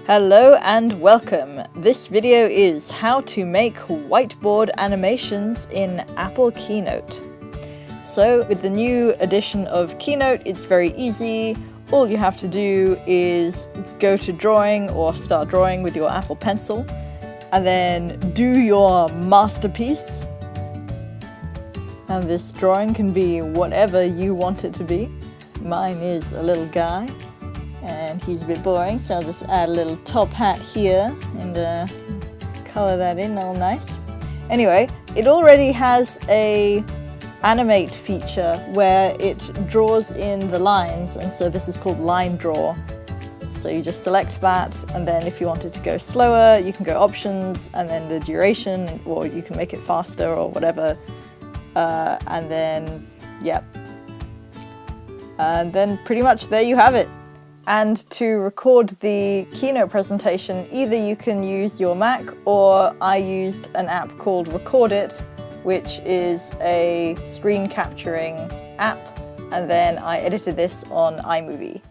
Hello and welcome! This video is how to make whiteboard animations in Apple Keynote. So with the new edition of Keynote, it's very easy. All you have to do is go to drawing or start drawing with your Apple Pencil and then do your masterpiece. And this drawing can be whatever you want it to be. Mine is a little guy. And he's a bit boring, so I'll just add a little top hat here and color that in all nice. Anyway, it already has a animate feature where it draws in the lines, and so this is called line draw. So you just select that, and then if you want it to go slower, you can go options and then the duration, or you can make it faster or whatever. And then, yep. And then pretty much there you have it. And to record the Keynote presentation, either you can use your Mac, or I used an app called Record It, which is a screen capturing app, and then I edited this on iMovie.